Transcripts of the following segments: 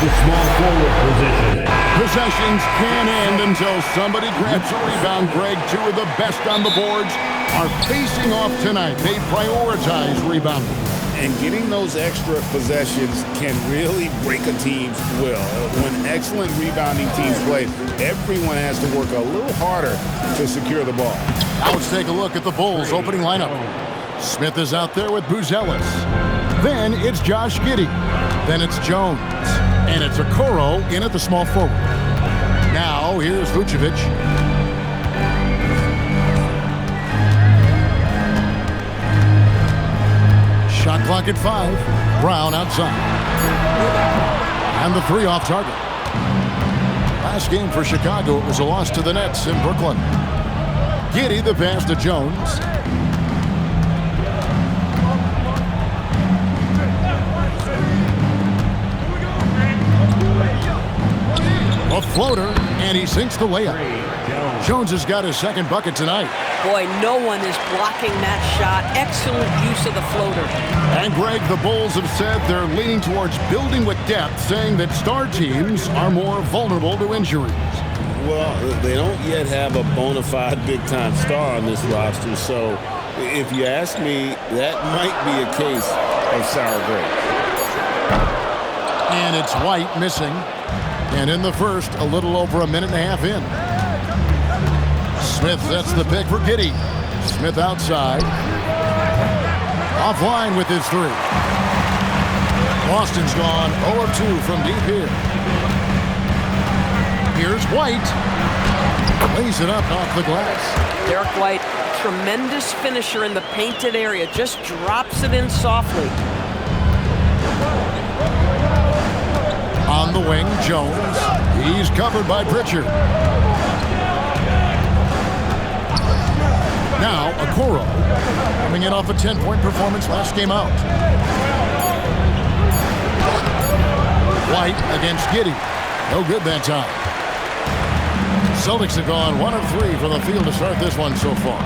the small forward position. Possessions can end until somebody grabs a rebound. Greg, two of the best on the boards are facing off tonight. They prioritize rebounding. And getting those extra possessions can really break a team's will. When excellent rebounding teams play, everyone has to work a little harder to secure the ball. Now let's take a look at the Bulls' opening lineup. Smith is out there with Buzelis. Then it's Josh Giddey. Then it's Jones. And it's Okoro in at the small forward. Now here's Vucevic. Shot clock at 5. Brown outside. And the three off target. Last game for Chicago, it was a loss to the Nets in Brooklyn. Giddey, the pass to Jones. A floater, and he sinks the layup. Jones has got his second bucket tonight. Boy, no one is blocking that shot. Excellent use of the floater. And Greg, the Bulls have said they're leaning towards building with depth, saying that star teams are more vulnerable to injuries. Well, they don't yet have a bona fide big-time star on this roster, so if you ask me, that might be a case of sour grapes. And it's White missing. And in the first, a little over a minute and a half in. Smith sets the pick for Giddey. Smith outside. Offline with his three. Boston's gone 0 of 2 from deep here. Here's White. Lays it up off the glass. Derek White, tremendous finisher in the painted area. Just drops it in softly. On the wing, Jones. He's covered by Pritchard. Now, Okoro, coming in off a 10-point performance last game out. White against Giddey. No good that time. Celtics have gone 1 of 3 from the field to start this one so far.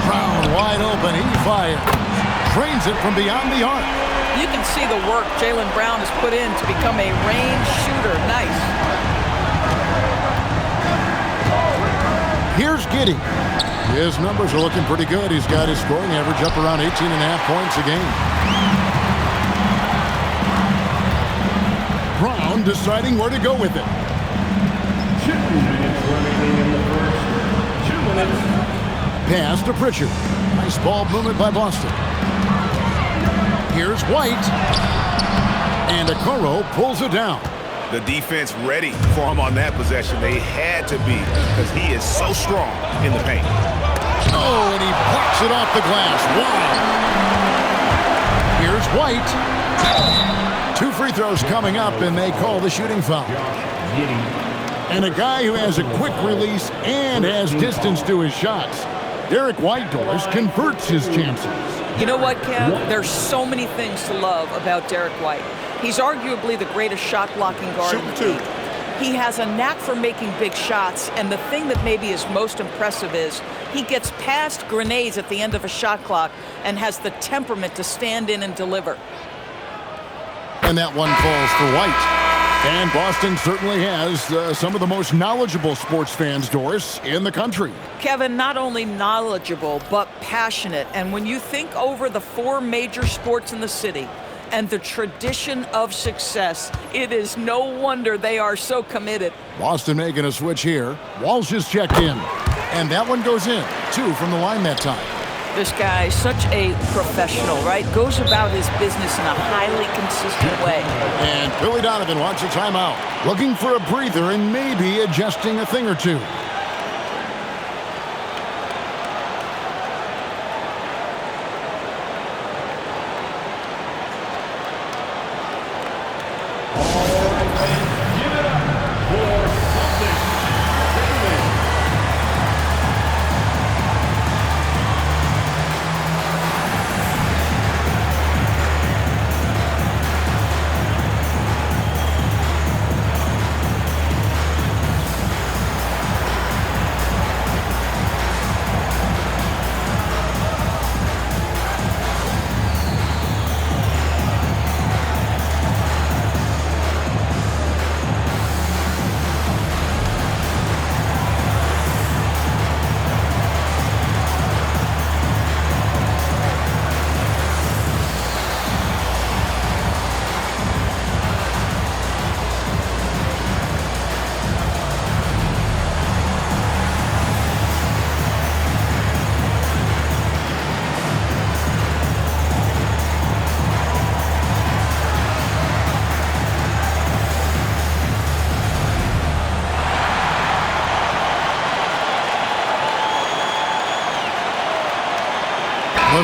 Brown wide open. He fires. Drains it from beyond the arc. You can see the work Jaylen Brown has put in to become a range shooter. Nice. Here's Giddey. His numbers are looking pretty good. He's got his scoring average up around 18.5 points a game. Brown deciding where to go with it. 2 minutes remaining in the first. 2 minutes. Pass to Pritchard. Nice ball movement by Boston. Here's White. And Okoro pulls it down. The defense ready for him on that possession. They had to be because he is so strong in the paint. Oh, and he blocks it off the glass. Wow. Here's White. 2 free throws coming up, and they call the shooting foul. And a guy who has a quick release and has distance to his shots. Derek Whitehorse converts his chances. You know what, Kev? There's so many things to love about Derek White. He's arguably the greatest shot-blocking guard in the league. He has a knack for making big shots, and the thing that maybe is most impressive is he gets past grenades at the end of a shot clock and has the temperament to stand in and deliver. And that one falls for White. And Boston certainly has some of the most knowledgeable sports fans, Doris, in the country. Kevin, not only knowledgeable, but passionate. And when you think over the 4 major sports in the city and the tradition of success, it is no wonder they are so committed. Boston making a switch here. Walsh is checked in. And that one goes in. 2 from the line that time. This guy is such a professional, right? Goes about his business in a highly consistent way. And Billy Donovan wants a timeout. Looking for a breather and maybe adjusting a thing or two.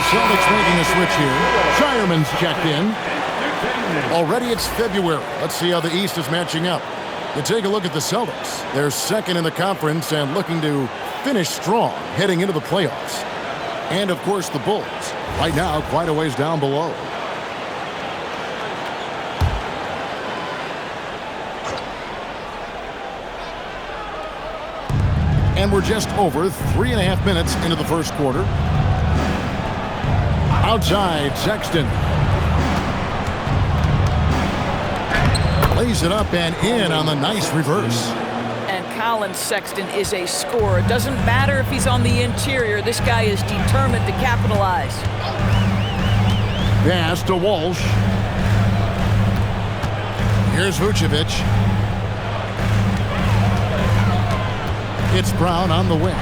Celtics making a switch here. Shireman's checked in. Already it's February. Let's see how the East is matching up. You take a look at the Celtics. They're second in the conference and looking to finish strong heading into the playoffs. And, of course, the Bulls. Right now, quite a ways down below. And we're just over 3.5 minutes into the first quarter. Outside, Sexton. Lays it up and in on the nice reverse. And Colin Sexton is a scorer. It doesn't matter if he's on the interior. This guy is determined to capitalize. Pass to Walsh. Here's Vucevic. It's Brown on the wing.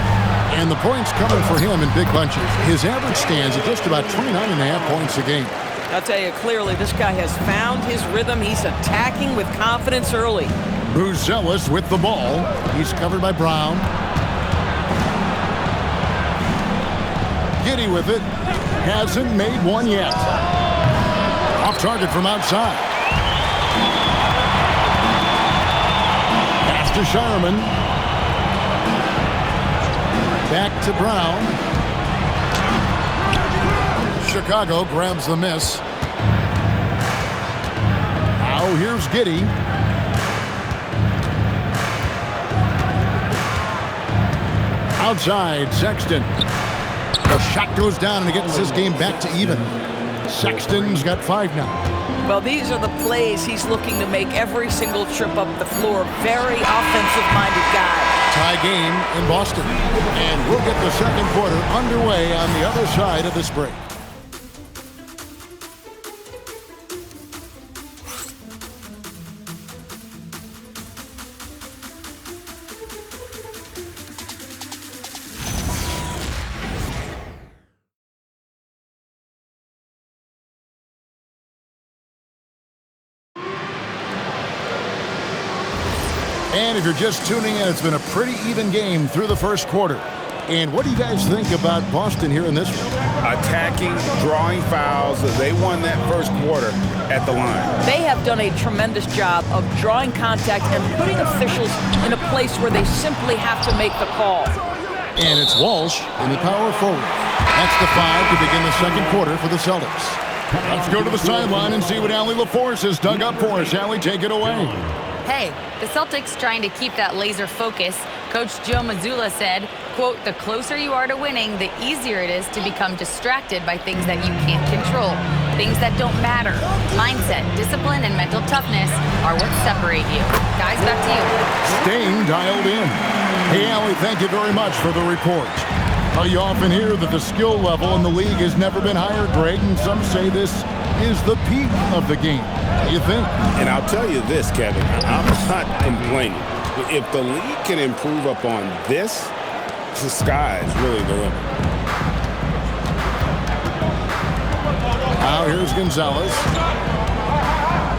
And the points coming for him in big bunches. His average stands at just about 29.5 points a game. I'll tell you clearly, this guy has found his rhythm. He's attacking with confidence early. Buzelis with the ball. He's covered by Brown. Giddey with it. Hasn't made one yet. Off target from outside. Pass to Shireman. Back to Brown. Chicago grabs the miss. Now here's Giddey. Outside, Sexton. The shot goes down and he gets his game back to even. Sexton's got 5 now. Well, these are the plays he's looking to make every single trip up the floor. Very offensive-minded guy. Tie game in Boston. And we'll get the second quarter underway on the other side of this break. And if you're just tuning in, it's been a pretty even game through the first quarter. And what do you guys think about Boston here in this one? Attacking, drawing fouls. They won that first quarter at the line. They have done a tremendous job of drawing contact and putting officials in a place where they simply have to make the call. And it's Walsh in the power forward. That's the 5 to begin the second quarter for the Celtics. Let's go to the sideline and see what Allie LaForce has dug up for us. Allie, take it away. Hey, the Celtics trying to keep that laser focus. Coach Joe Mazzulla said, quote, "The closer you are to winning, the easier it is to become distracted by things that you can't control, things that don't matter. Mindset, discipline, and mental toughness are what separate you." Guys, back to you. Staying dialed in. Hey, Allie, thank you very much for the report. You often hear that the skill level in the league has never been higher, Greg, and some say this is the peak of the game. What do you think? And I'll tell you this, Kevin, I'm not complaining. If the league can improve upon this, the sky is really the limit. Now here's Gonzalez.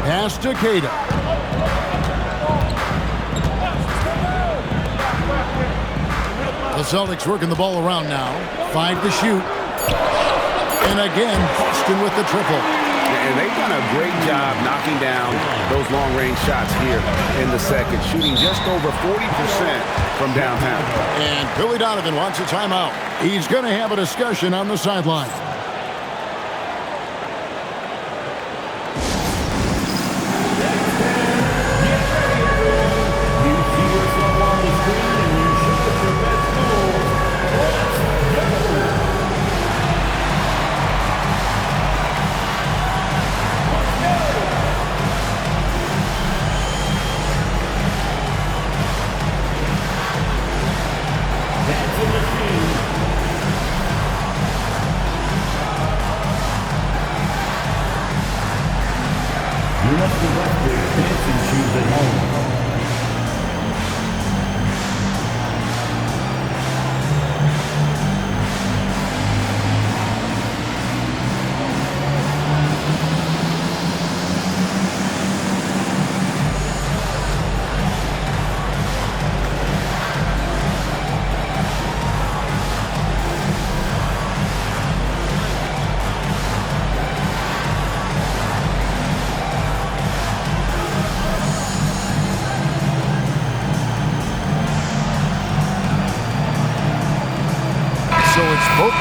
Pass to Queta. The Celtics working the ball around now. 5 to shoot. And again, Boston with the triple. And they've done a great job knocking down those long-range shots here in the second, shooting just over 40% from downtown. And Billy Donovan wants a timeout. He's going to have a discussion on the sideline.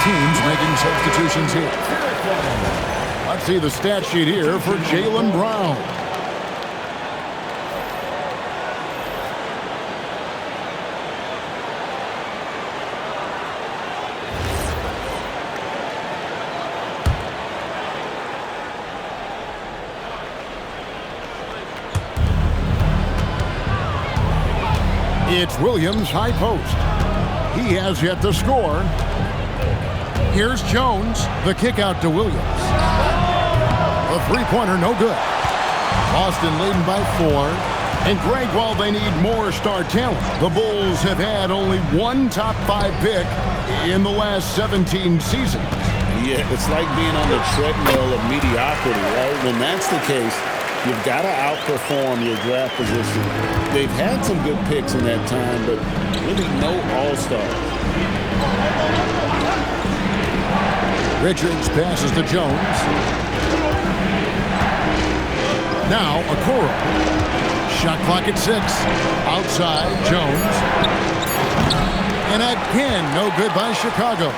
teams making substitutions here. Let's see the stat sheet here for Jaylen Brown. It's Williams high post. He has yet to score. Here's Jones. The kick out to Williams. A three-pointer, no good. Boston leading by 4. And Greg, while they need more star talent, the Bulls have had only one top 5 pick in the last 17 seasons. Yeah, it's like being on the treadmill of mediocrity, right? When that's the case, you've got to outperform your draft position. They've had some good picks in that time, but really no all-stars. Richards passes to Jones. Now, Okoro. Shot clock at 6. Outside, Jones. And again, no good by Chicago.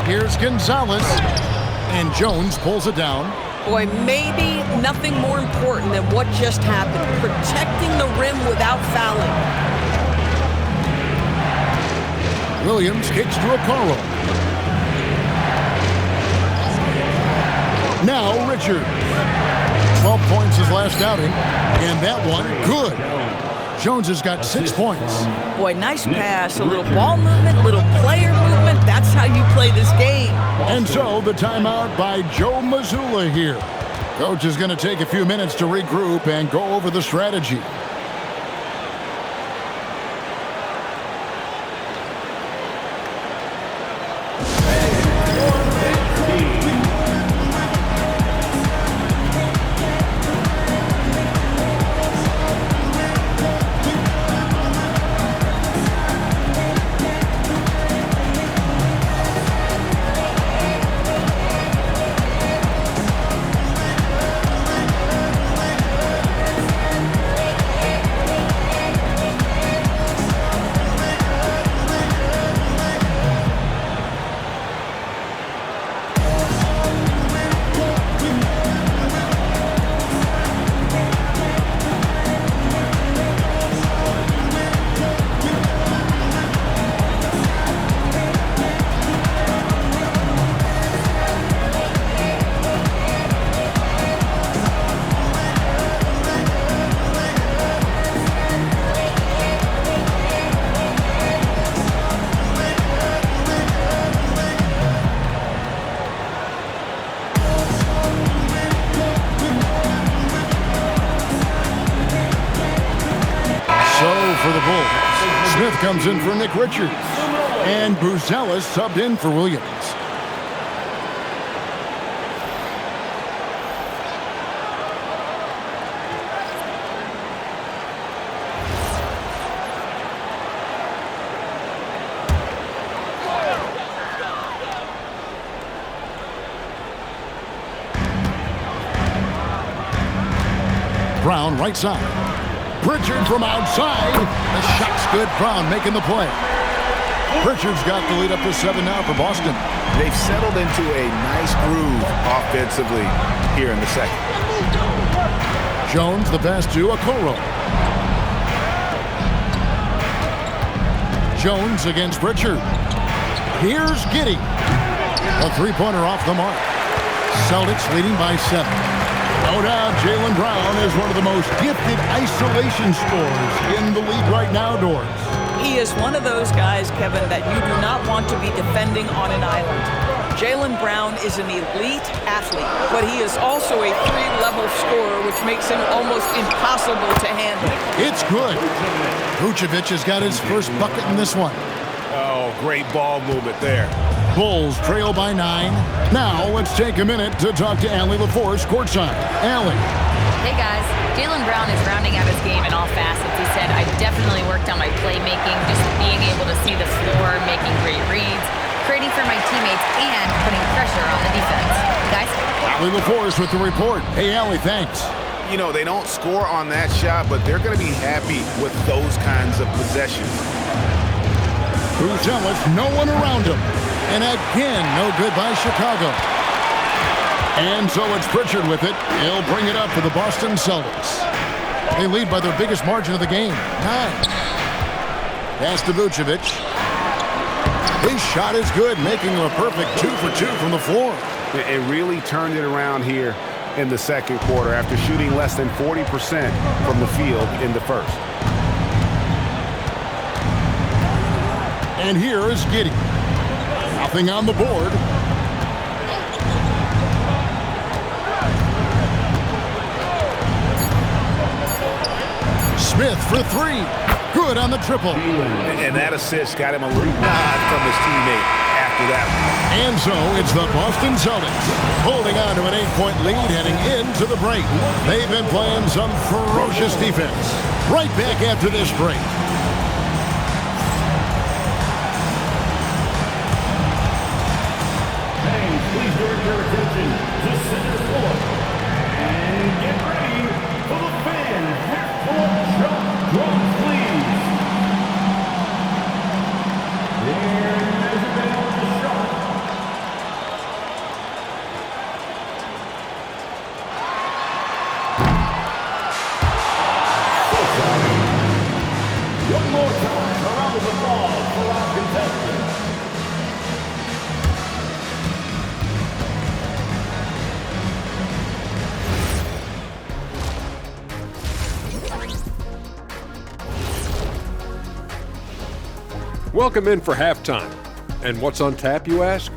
Here's Gonzalez. And Jones pulls it down. Boy, maybe nothing more important than what just happened. Protecting the rim without fouling. Williams kicks to Okoro. Now Richards. 12 points his last outing. And that one, good. Jones has got 6 points. Boy, nice pass. A little ball movement, a little player movement. That's how you play this game. And so the timeout by Joe Mazzulla here. Coach is going to take a few minutes to regroup and go over the strategy. For the Bulls, Smith comes in for Nick Richards, and Buzelis subbed in for Williams. Brown right side. Pritchard from outside. The shot's good. Brown making the play. Pritchard's got the lead up to 7 now for Boston. They've settled into a nice groove offensively here in the second. Jones the pass to Okoro. Jones against Pritchard. Here's Giddey. A three-pointer off the mark. Celtics leading by 7. No doubt, Jaylen Brown is one of the most gifted isolation scorers in the league right now, Doors. He is one of those guys, Kevin, that you do not want to be defending on an island. Jaylen Brown is an elite athlete, but he is also a 3-level scorer, which makes him almost impossible to handle. It's good. Vucevic has got his first bucket in this one. Oh, great ball movement there. Bulls trail by 9. Now let's take a minute to talk to Allie LaForce courtside. Allie. Hey guys, Jaylen Brown is rounding out his game in all facets. He said, I definitely worked on my playmaking, just being able to see the floor, making great reads, creating for my teammates, and putting pressure on the defense. Guys? Allie LaForce with the report. Hey Allie, thanks. You know, they don't score on that shot, but they're going to be happy with those kinds of possessions. Buzelis, no one around him. And again, no good by Chicago. And so it's Pritchard with it. He'll bring it up for the Boston Celtics. They lead by their biggest margin of the game, 9. Pass to Vucevic. His shot is good, making him a perfect 2 for 2 from the floor. It really turned it around here in the second quarter after shooting less than 40% from the field in the first. And here is Giddey. Nothing on the board. Smith for 3. Good on the triple. And that assist got him a little nod from his teammate after that one. And so it's the Boston Celtics holding on to an 8-point lead heading into the break. They've been playing some ferocious defense. Right back after this break. Fans, please direct your attention to center court. And get ready for the fan half-court shot drop, please. There's a bell on the shot. One more time around the ball for our contestants. Welcome in for halftime. And what's on tap, you ask?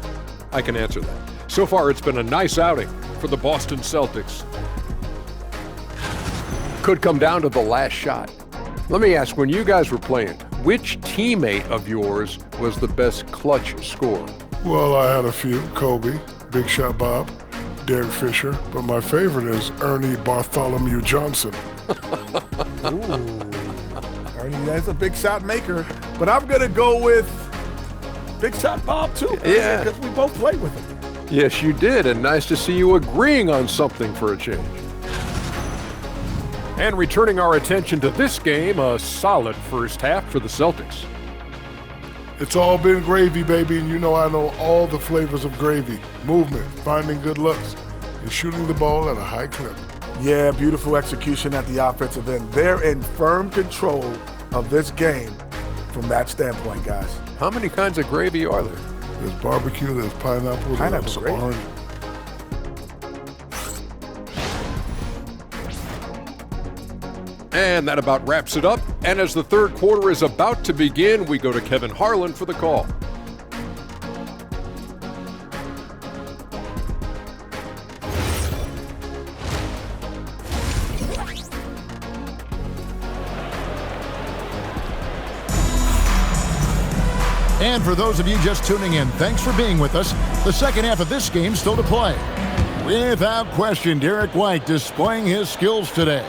I can answer that. So far, it's been a nice outing for the Boston Celtics. Could come down to the last shot. Let me ask, when you guys were playing, which teammate of yours was the best clutch scorer? Well, I had a few. Kobe, Big Shot Bob, Derek Fisher, but my favorite is Ernie Bartholomew Johnson. Ernie, that's a big shot maker. But I'm going to go with Big Shot Bob, too. Yeah. Because we both played with him. Yes, you did, and nice to see you agreeing on something for a change. And returning our attention to this game, a solid first half for the Celtics. It's all been gravy, baby, and you know I know all the flavors of gravy. Movement, finding good looks, and shooting the ball at a high clip. Yeah, beautiful execution at the offensive end. They're in firm control of this game from that standpoint, guys. How many kinds of gravy are there? There's barbecue, there's pineapple, there's gravy. orange. And that about wraps it up. And as the third quarter is about to begin, we go to Kevin Harlan for the call. And for those of you just tuning in, thanks for being with us. The second half of this game still to play. Without question, Derek White displaying his skills today.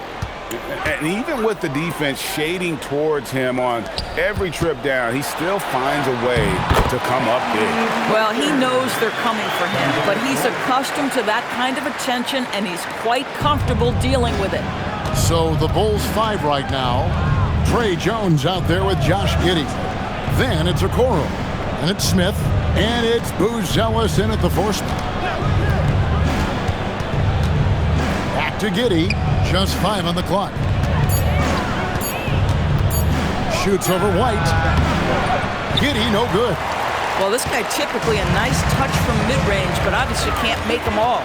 And even with the defense shading towards him on every trip down, he still finds a way to come up big. Well, he knows they're coming for him, but he's accustomed to that kind of attention, and he's quite comfortable dealing with it. So the Bulls 5 right now. Trey Jones out there with Josh Giddey. Then it's Okoro, and it's Smith, and it's Buzelis in at the fourth spot. Back to Giddey, just 5 on the clock. Shoots over White. Giddey, no good. Well, this guy typically a nice touch from mid-range, but obviously can't make them all.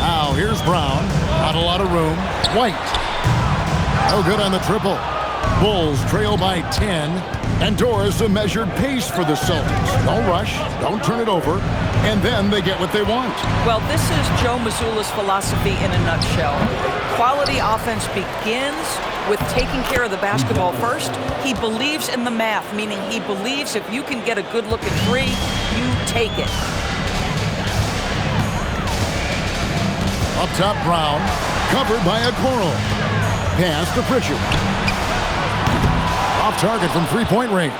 Now here's Brown, not a lot of room. White, no good on the triple. Bulls trail by 10, and Doris a measured pace for the Celtics. No rush, don't turn it over, and then they get what they want. Well, this is Joe Mazzulla's philosophy in a nutshell. Quality offense begins with taking care of the basketball first. He believes in the math, meaning he believes if you can get a good look at 3, you take it. Up top, Brown, covered by Okoro. Pass to Pritchard. Off target from three-point range.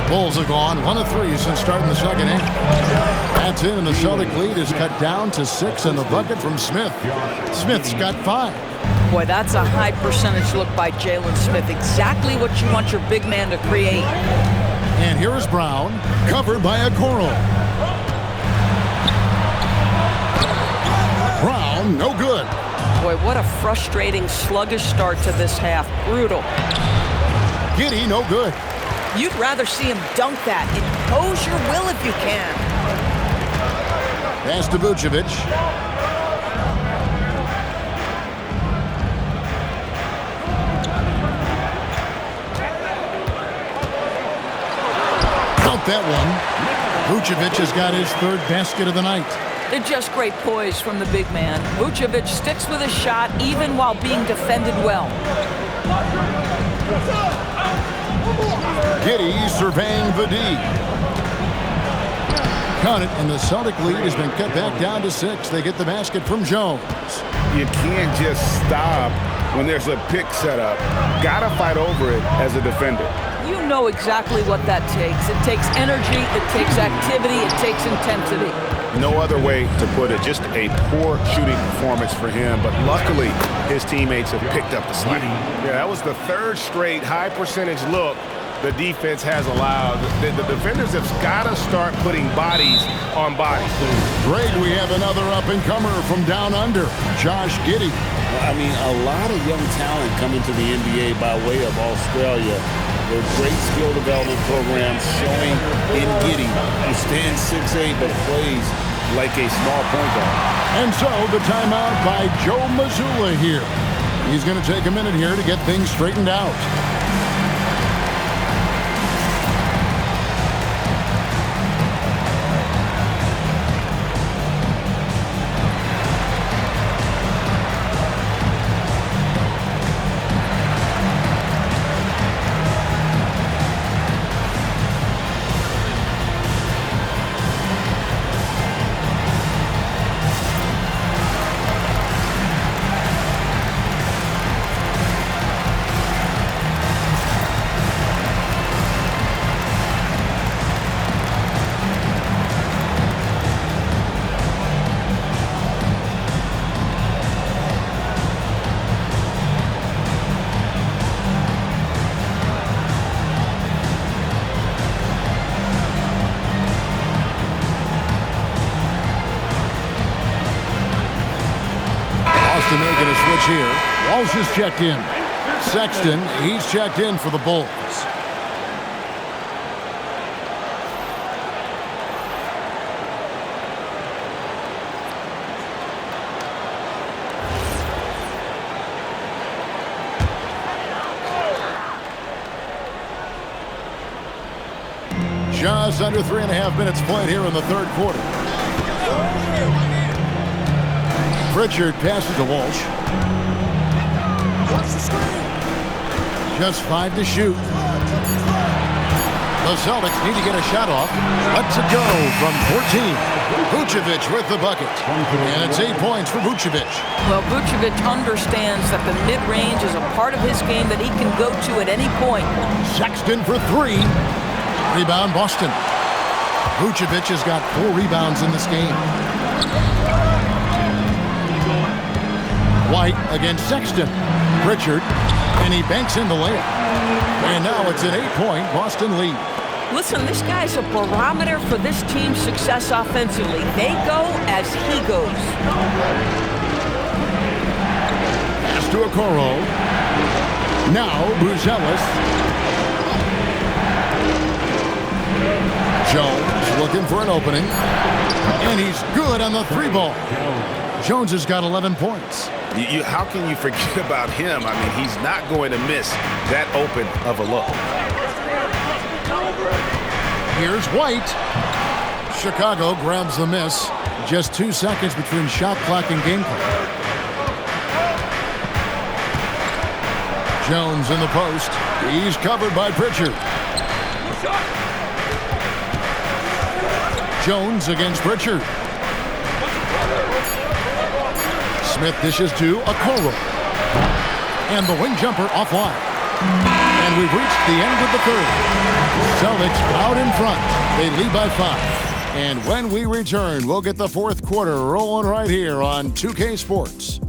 Bulls have gone 1 of 3 since starting the second half. That's in, and the Celtic lead is cut down to 6 in the bucket from Smith. Smith's got 5. Boy, that's a high percentage look by Jalen Smith. Exactly what you want your big man to create. And here's Brown, covered by Okoro. Brown, no good. Boy, what a frustrating, sluggish start to this half. Brutal. Giddey, no good. You'd rather see him dunk that. Impose your will if you can. Pass to Vucevic. Count that one. Vucevic has got his third basket of the night. They're just great poise from the big man. Vucevic sticks with his shot even while being defended well. Giddey surveying the D. Count it, and the Celtic lead has been cut back down to 6. They get the basket from Jones. You can't just stop when there's a pick set up. Gotta fight over it as a defender. You know exactly what that takes. It takes energy, it takes activity, it takes intensity. No other way to put it. Just a poor shooting performance for him, but luckily his teammates have picked up the slack. Yeah, that was the third straight high percentage look the defense has allowed. The defenders have got to start putting bodies on bodies. Greg, we have another up-and-comer from down under, Josh Giddey. I mean, a lot of young talent coming to the NBA by way of Australia. Their great skill development programs showing in Giddey, who stands 6'8", but plays like a small point guard. And so the timeout by Joe Mazzulla here. He's going to take a minute here to get things straightened out. Making a switch here. Walsh is checked in. Sexton, he's checked in for the Bulls. Just under 3.5 minutes played here in the third quarter. Pritchard passes to Walsh. Just 5 to shoot. The Celtics need to get a shot off. Let's it go from 14. Vucevic with the bucket. And it's 8 points for Vucevic. Well, Vucevic understands that the mid-range is a part of his game that he can go to at any point. Sexton for 3. Rebound Boston. Vucevic has got 4 rebounds in this game. White against Sexton. Pritchard, and he banks in the layup. And now it's an 8-point Boston lead. Listen, this guy's a barometer for this team's success offensively. They go as he goes. Pass to Okoro. Now Buzelis. Jones looking for an opening. And he's good on the 3-ball. Jones has got 11 points. How can you forget about him? I mean, he's not going to miss that open of a look. Here's White. Chicago grabs the miss. Just 2 seconds between shot clock and game clock. Jones in the post. He's covered by Pritchard. Jones against Pritchard. Smith dishes to Okoro. And the wing jumper offline. And we've reached the end of the third. Celtics out in front. They lead by 5. And when we return, we'll get the fourth quarter rolling right here on 2K Sports.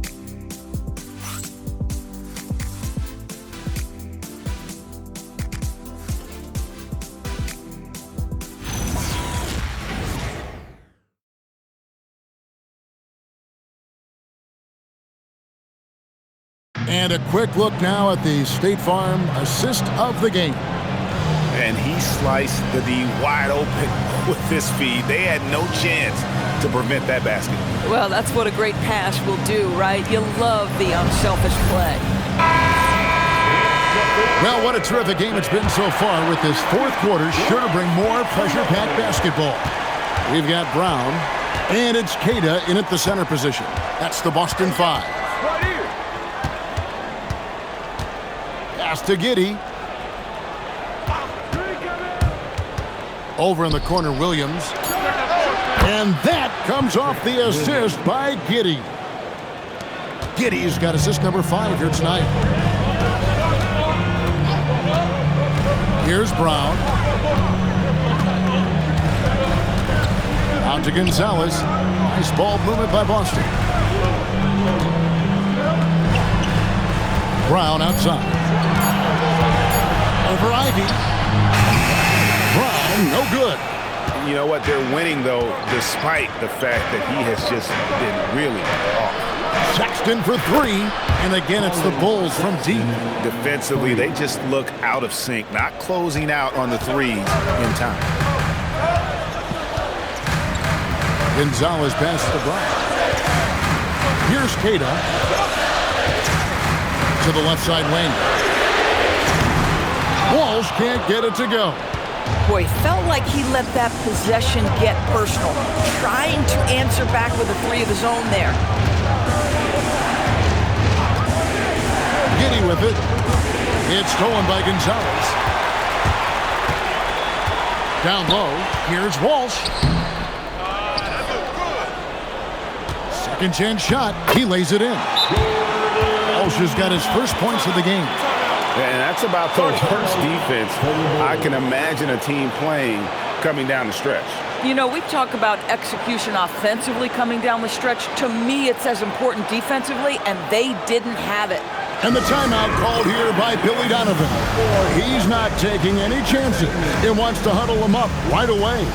And a quick look now at the State Farm assist of the game. And he sliced the D wide open with this feed. They had no chance to prevent that basket. Well, that's what a great pass will do, right? You love the unselfish play. Well, what a terrific game it's been so far, with this fourth quarter sure to bring more pressure-packed basketball. We've got Brown, and it's Queta in at the center position. That's the Boston Five. Right here. Pass to Giddey. Over in the corner, Williams. And that comes off the assist by Giddey. Giddey's got assist number 5 here tonight. Here's Brown. Out to Gonzalez. Nice ball movement by Boston. Brown outside. Over Ivy. Brown, no good. You know what? They're winning, though, despite the fact that he has just been really off. Sexton for 3. And again, it's the Bulls from deep. Defensively, they just look out of sync, not closing out on the threes in time. Gonzalez passes to Brown. Here's Queta. To the left side lane. Walsh can't get it to go. Boy, felt like he let that possession get personal, trying to answer back with a 3 of his own there. Giddey with it. It's stolen by Gonzalez. Down low, here's Walsh. Second chance shot, he lays it in. Walsh has got his first points of the game. And that's about the worst defense I can imagine a team playing coming down the stretch. You know, we talk about execution offensively coming down the stretch. To me, it's as important defensively, and they didn't have it. And the timeout called here by Billy Donovan. He's not taking any chances. He wants to huddle them up right away.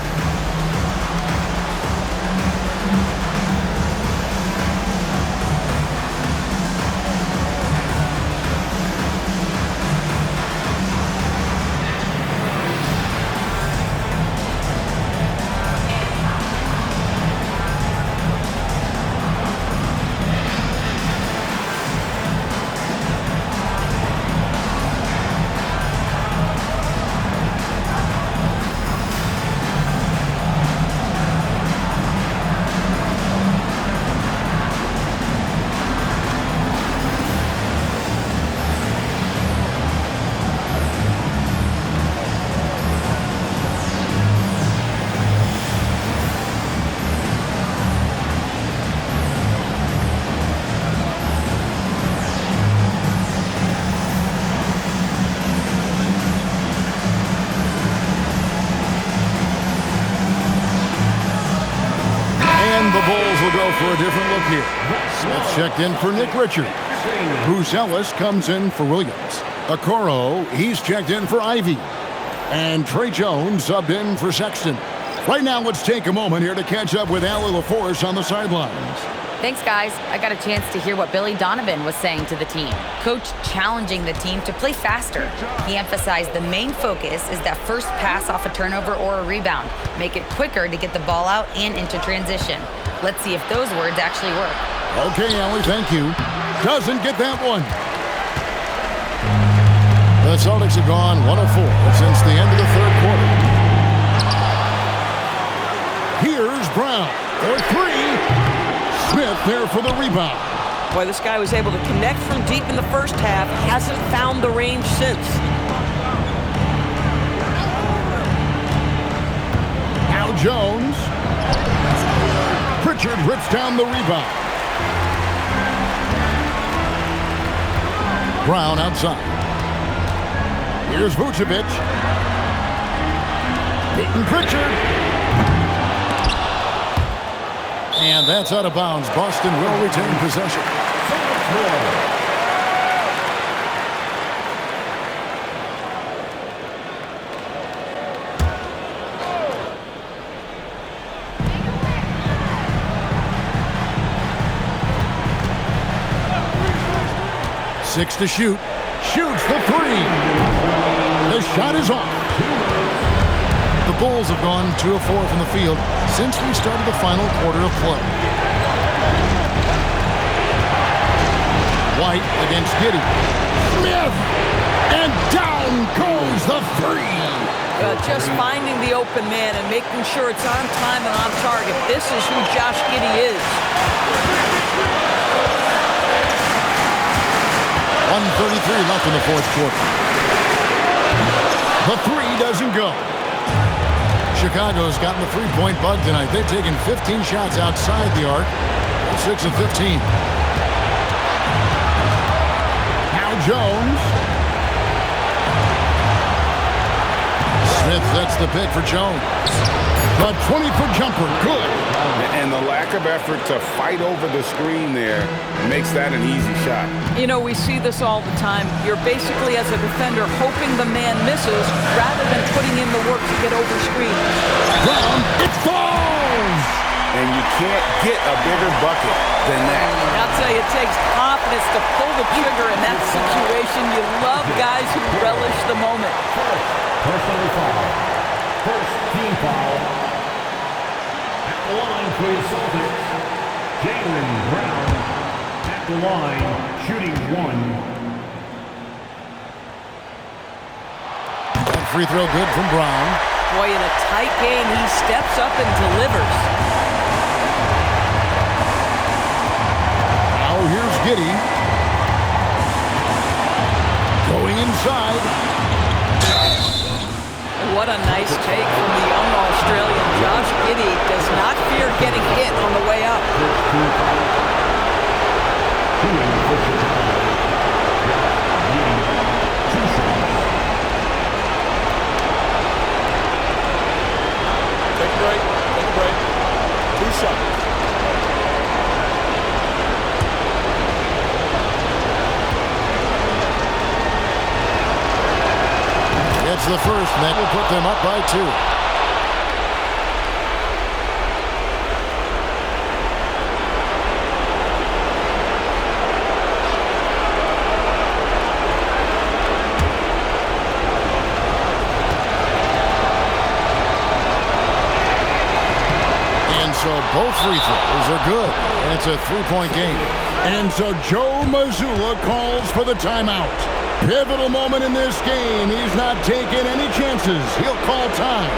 For a different look here. Smith checked in for Nick Richards. Bruce Ellis comes in for Williams. Okoro, he's checked in for Ivy. And Trey Jones subbed in for Sexton. Right now, let's take a moment here to catch up with Allie LaForce on the sidelines. Thanks, guys. I got a chance to hear what Billy Donovan was saying to the team. Coach challenging the team to play faster. He emphasized the main focus is that first pass off a turnover or a rebound. Make it quicker to get the ball out and into transition. Let's see if those words actually work. Okay, Allie, thank you. Doesn't get that one. The Celtics have gone 1 of 4 since the end of the third quarter. Here's Brown for 3. Smith there for the rebound. Boy, this guy was able to connect from deep in the first half. Hasn't found the range since. Now Jones. Pritchard rips down the rebound. Brown outside. Here's Vucevic. Peyton Pritchard. And that's out of bounds. Boston will retain possession. 6 to shoot. Shoots the 3. The shot is off. The Bulls have gone 2 of 4 from the field since we started the final quarter of play. White against Giddey. Smith! And down goes the 3. Just finding the open man and making sure it's on time and on target. This is who Josh Giddey is. 1:33 left in the fourth quarter. The 3 doesn't go. Chicago's gotten the three-point bug tonight. They've taken 15 shots outside the arc. 6 of 15. Now Jones. Smith sets the pick for Jones. A 20-foot jumper, good. And the lack of effort to fight over the screen there makes that an easy shot. You know, we see this all the time. You're basically, as a defender, hoping the man misses rather than putting in the work to get over screens. Brown, it falls! And you can't get a bigger bucket than that. I'll tell you, it takes confidence to pull the trigger in that situation. You love guys who relish the moment. Personal foul. First team foul. At the line for the Celtics, Jaylen Brown. At the line, shooting 1. That free throw good from Brown. Boy, in a tight game, he steps up and delivers. Now here's Giddey. Going inside. What a nice take from the young Australian. Josh Giddey does not fear getting hit on the way up. Take a break. 2 shots. Gets the first, and that will put them up by 2. And so both free throws are good. And it's a 3-point game. And so Joe Mazzulla calls for the timeout. Pivotal moment in this game. He's not taking any chances. He'll call time.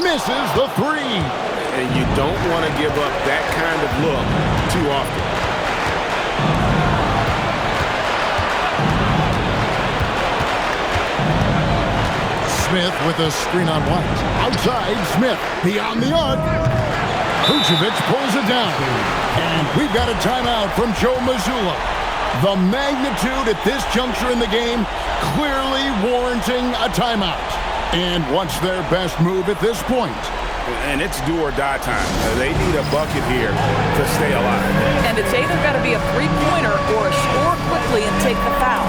Misses the 3. And you don't want to give up that kind of look too often. Smith with a screen on White. Outside, Smith beyond the arc. Vucevic pulls it down. And we've got a timeout from Joe Mazzulla. The magnitude at this juncture in the game clearly warranting a timeout. And what's their best move at this point? and it's do or die time. They need a bucket here to stay alive. And it's either got to be a three-pointer or a score quickly and take the foul.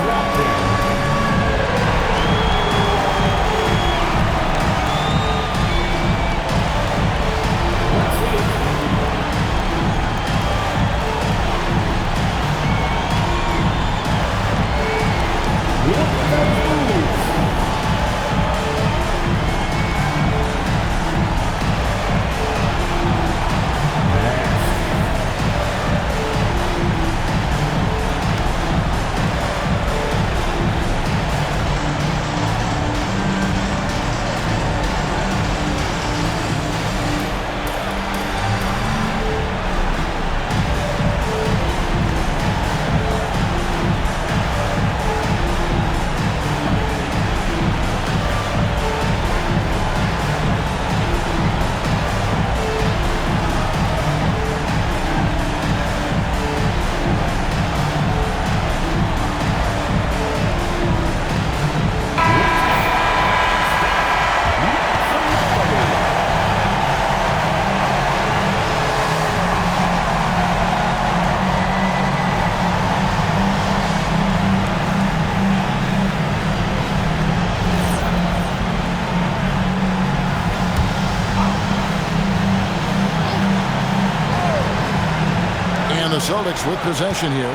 The Celtics with possession here.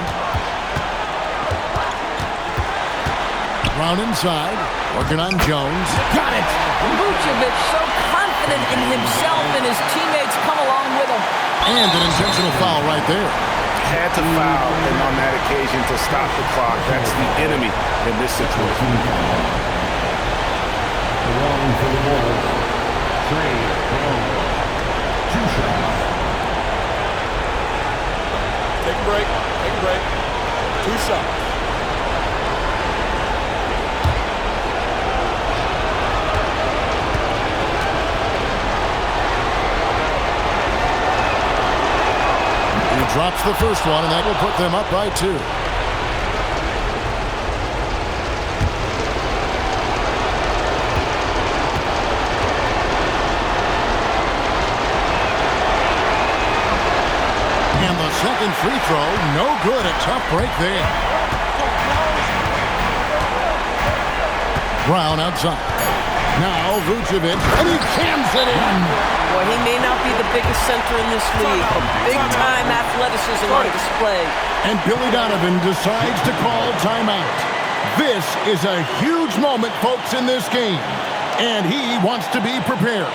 Brown inside, working on Jones. Got it! Vucevic so confident in himself, and his teammates come along with him. And an intentional foul right there. Had to foul, and on that occasion to stop the clock. That's the enemy in this situation. Along for the Bulls, Trae Young. 2 shots. Take a break. Take a break. 2 shots. He drops the first one, and that will put them up by 2. And the second free throw, no good. A tough break there. Brown outside. Now Vucevic, and he jams it in. Boy, he may not be the biggest center in this league, but big-time athleticism on display. And Billy Donovan decides to call timeout. This is a huge moment, folks, in this game, and he wants to be prepared.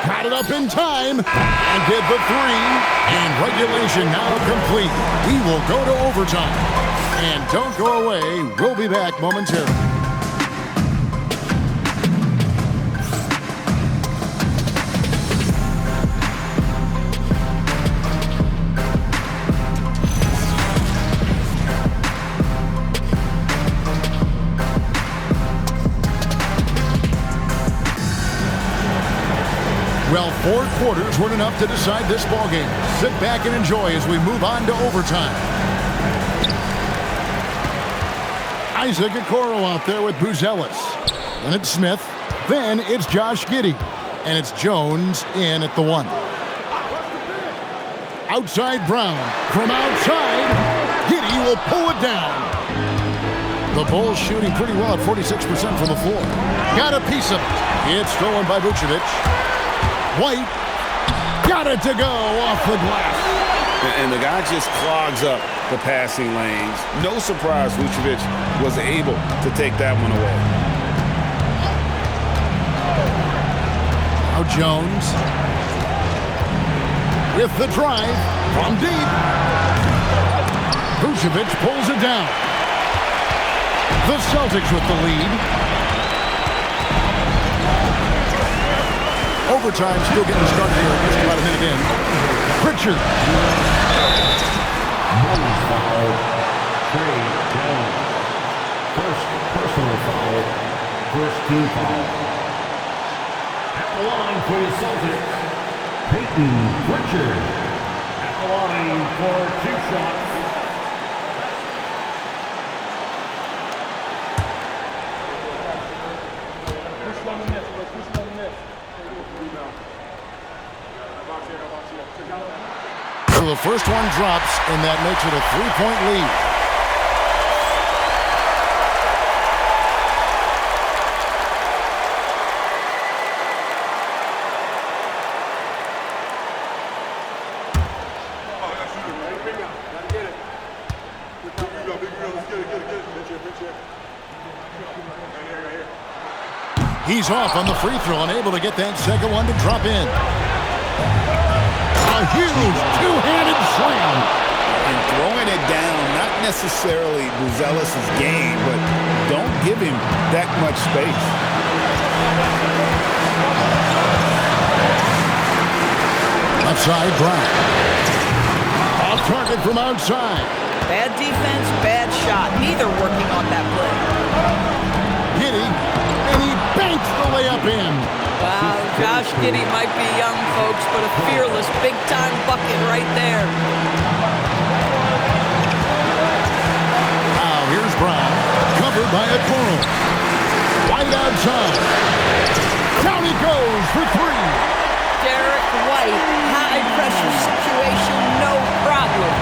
Got it up in time and did the 3. And regulation now complete. We will go to overtime. And don't go away. We'll be back momentarily. 4 quarters weren't enough to decide this ballgame. Sit back and enjoy as we move on to overtime. Isaac Okoro out there with Buzelis. Then it's Smith. Then it's Josh Giddey. And it's Jones in at the 1. Outside Brown. From outside, Giddey will pull it down. The Bulls shooting pretty well at 46% from the floor. Got a piece of it. It's stolen by Vucevic. White got it to go off the glass. And the guy just clogs up the passing lanes. No surprise Vucevic was able to take that one away. Now Jones with the drive from deep. Vucevic pulls it down. The Celtics with the lead. Overtime still getting started here. Just about a minute in. Pritchard. Foul. Trey Young. First personal foul. First team foul. At the line for the Celtics, Peyton Pritchard. At the line for 2 shots. So the first one drops, and that makes it a 3-point lead. He's off on the free throw, unable to get that second one to drop in. A huge two-handed slam. And throwing it down, not necessarily Buzelis' game, but don't give him that much space. Outside Brown. Off target from outside. Bad defense, bad shot. Neither working on that play. Giddey, and he banks the layup in. Wow, Josh Giddey might be young, folks, but a fearless, big-time bucket right there. Now here's Brown, covered by Okoro. White outside. Down he goes for 3. Derek White, high-pressure situation, no problem.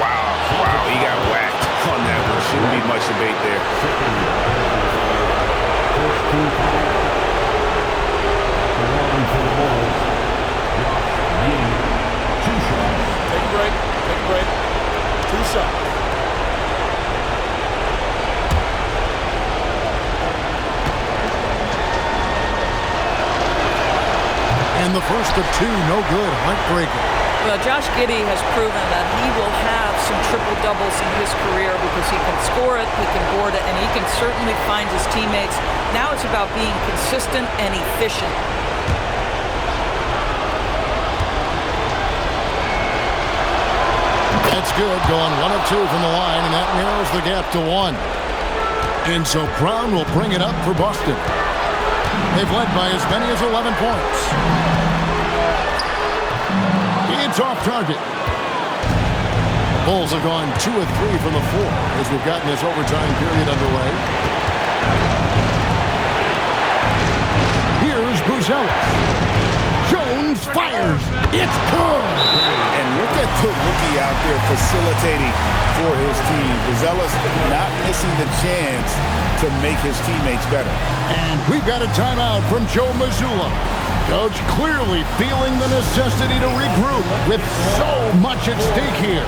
Wow, he got whacked on that one. Shouldn't be much debate there. First team foul. The line for the Bulls, Josh Giddey. 2 shots. Take a break. Take a break. 2 shots. And the first of 2, no good. Heartbreaker. Well, Josh Giddey has proven that he will have some triple-doubles in his career because he can score it, he can board it, and he can certainly find his teammates. Now it's about being consistent and efficient. That's good. Going 1 of 2 from the line, and that narrows the gap to 1. And so Brown will bring it up for Boston. They've led by as many as 11 points. It's off target. Bulls have gone 2 of 3 from the floor as we've gotten this overtime period underway. Here's Buzelis. Jones fires. It's good. And look at the rookie out there facilitating for his team. Buzelis not missing the chance to make his teammates better. And we've got a timeout from Joe Mazzulla. Coach clearly feeling the necessity to regroup with so much at stake here.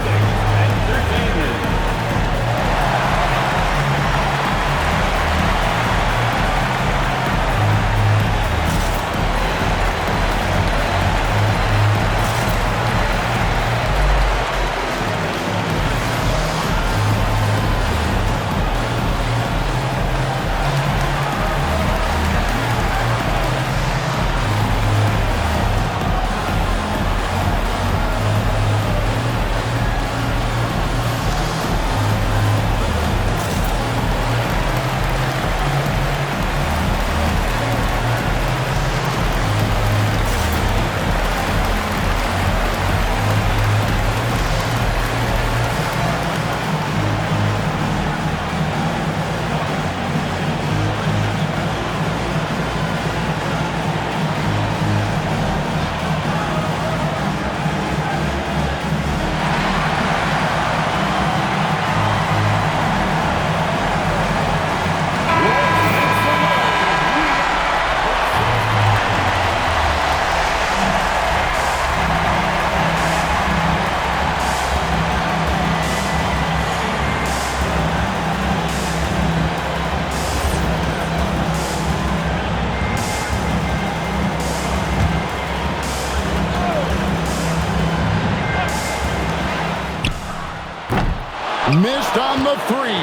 Missed on the three.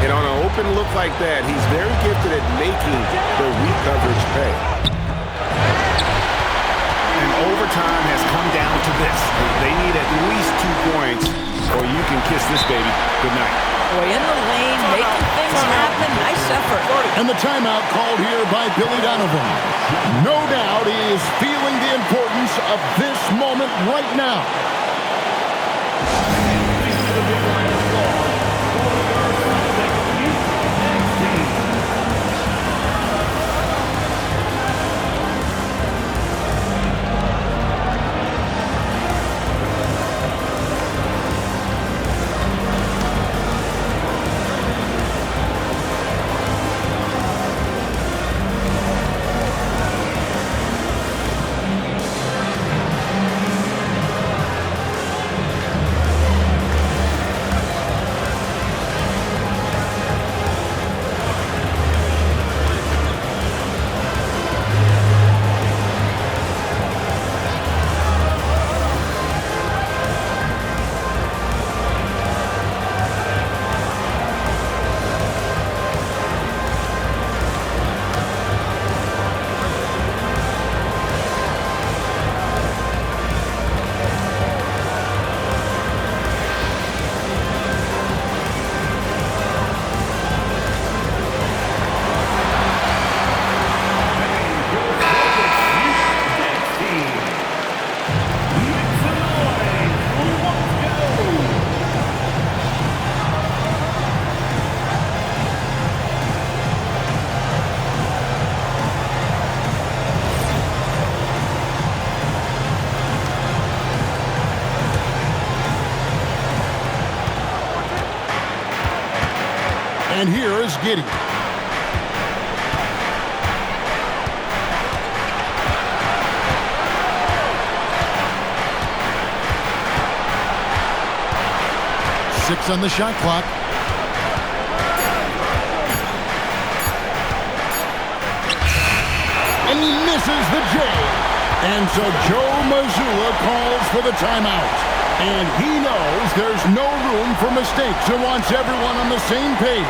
And on an open look like that, he's very gifted at making the weak coverage pay. And overtime has come down to this. They need at least 2 points, or you can kiss this baby goodnight. Boy, in the lane, making things happen. Nice effort. And the timeout called here by Billy Donovan. No doubt he is feeling the importance of this moment right now. And here is Giddey. Six on the shot clock. And he misses the J. And so Joe Mazzulla calls for the timeout. And he knows there's no room for mistakes and wants everyone on the same page.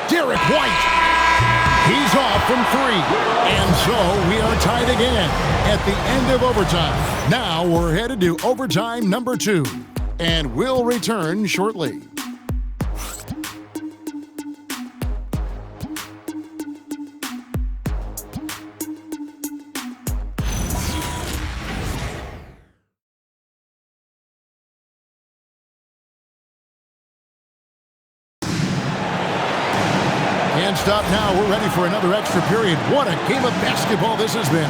Derek White. He's off from three. And so we are tied again at the end of overtime. Now we're headed to overtime number 2. And we'll return shortly. Can't stop now. We're ready for another extra period. What a game of basketball this has been.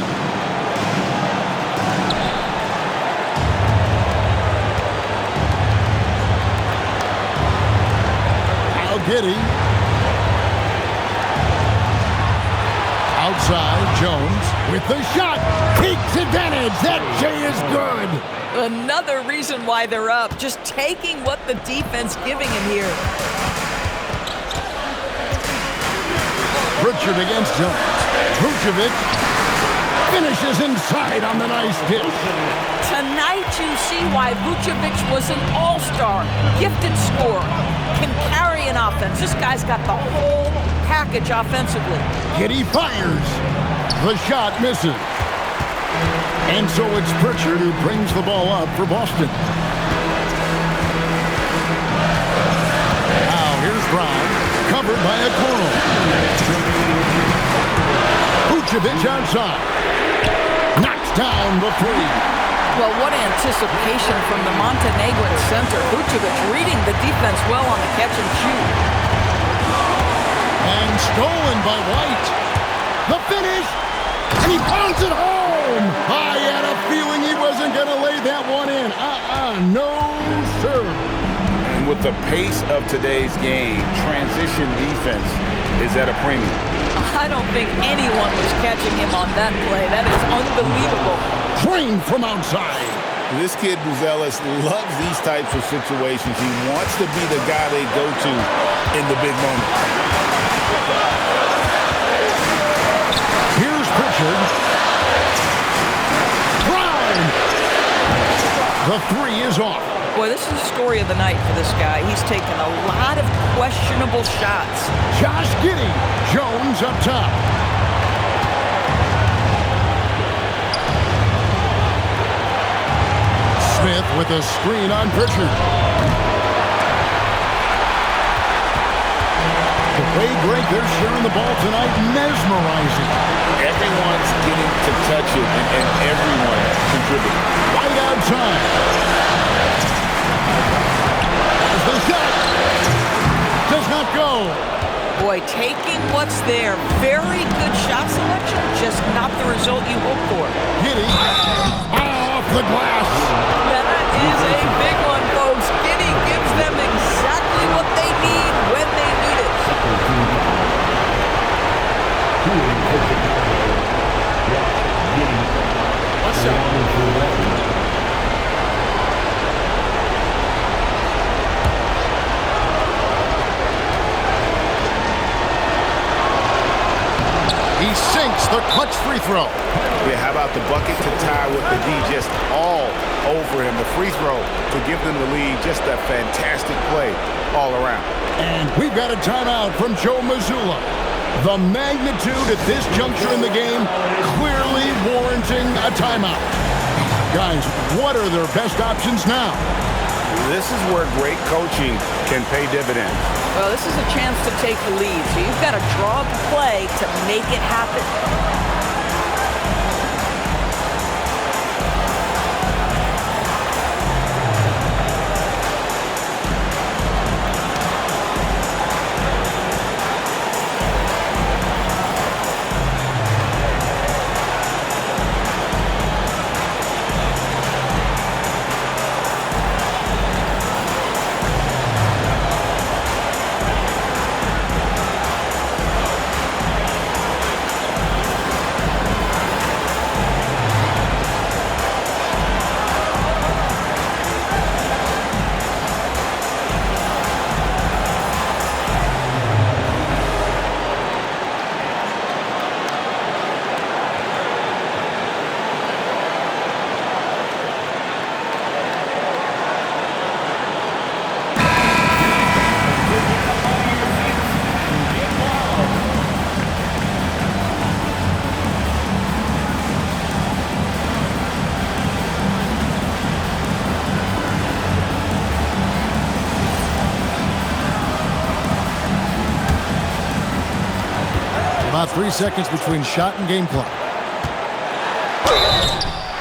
Now Giddey. Outside, Jones with the shot. Takes advantage. That J is good. Another reason why they're up. Just taking what the defense giving him here. Pritchard against Jones. Vucevic finishes inside on the nice dish. Tonight you see why Vucevic was an all-star, gifted scorer, can carry an offense. This guy's got the whole package offensively. Giddey fires. The shot misses. And so it's Pritchard who brings the ball up for Boston. Now here's Brown, covered by a corner. Vucevic outside. Knocks down the three. Well, what anticipation from the Montenegrin center. Vucevic reading the defense well on the catch and shoot. And stolen by White. The finish. And he pounds it home. I had a feeling he wasn't going to lay that one in. No, sir. And with the pace of today's game, transition defense is at a premium. I don't think anyone was catching him on that play. That is unbelievable. Trained from outside. This kid, Buzelis, loves these types of situations. He wants to be the guy they go to in the big moment. Here's Pritchard. Brown. The three is off. Boy, this is the story of the night for this guy. He's taken a lot of questionable shots. Josh Giddey. Jones up top. Smith with a screen on Pritchard. The way break, they're sharing the ball tonight, mesmerizing. Everyone's getting to touch it, and everyone contributing. Right outside. There's the shot. Does not go. Boy, taking what's there. Very good shot selection, just not the result you hope for. Giddey off the glass. That is a big one, folks. Giddey gives them exactly what they need when they need it. What's up? He sinks the clutch free throw. Yeah, how about the bucket to tie with the D just all over him. The free throw to give them the lead. Just a fantastic play all around. And we've got a timeout from Joe Mazzulla. The magnitude at this juncture in the game clearly warranting a timeout. Guys, what are their best options now? This is where great coaching can pay dividends. Well, this is a chance to take the lead, so you've got to draw up a play to make it happen. About 3 seconds between shot and game clock.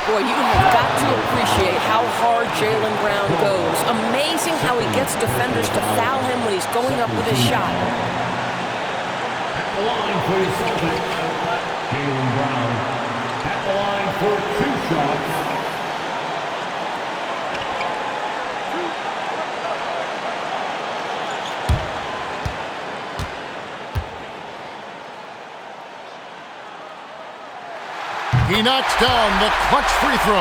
Boy, you have got to appreciate how hard Jaylen Brown goes. Amazing how he gets defenders to foul him when he's going up with his shot. At the line for the Celtics, Jaylen Brown. At the line for 2 shots. He knocks down the clutch free throw.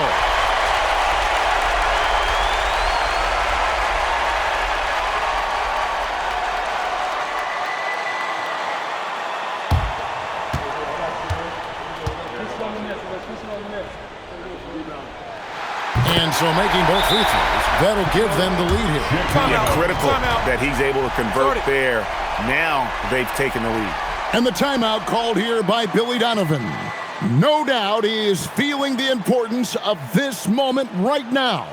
And so making both free throws, that'll give them the lead here. Yeah, critical that he's able to convert there. Now they've taken the lead. And the timeout called here by Billy Donovan. No doubt he is feeling the importance of this moment right now.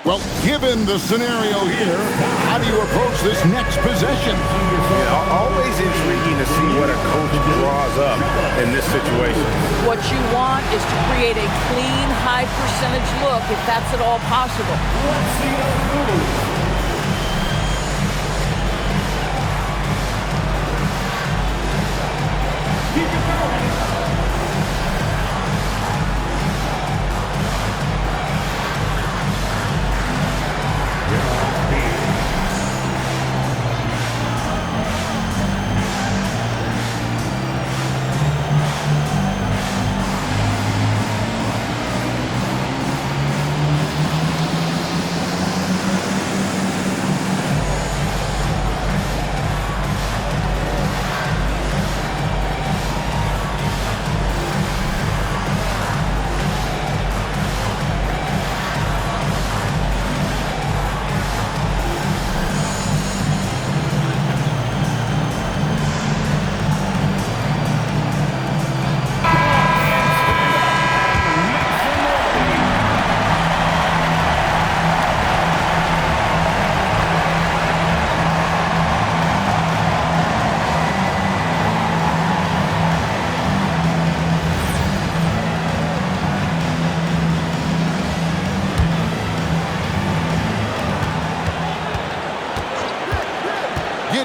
Well, given the scenario here, how do you approach this next possession? Yeah, always intriguing to see what a coach draws up in this situation. What you want is to create a clean, high-percentage look, if that's at all possible. Let's see the move. Keep it going.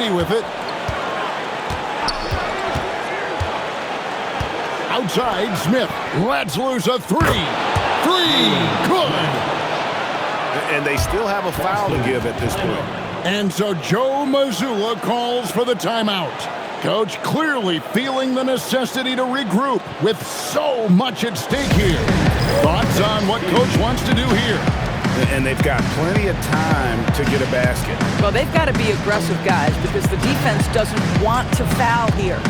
With it. Outside, Smith lets loose a three. Good. And they still have a foul to give at this point. And so Joe Mazzulla calls for the timeout. Coach clearly feeling the necessity to regroup with so much at stake here. Thoughts on what Coach wants to do here? And they've got plenty of time to get a basket. Well, they've got to be aggressive, guys, because the defense doesn't want to foul here.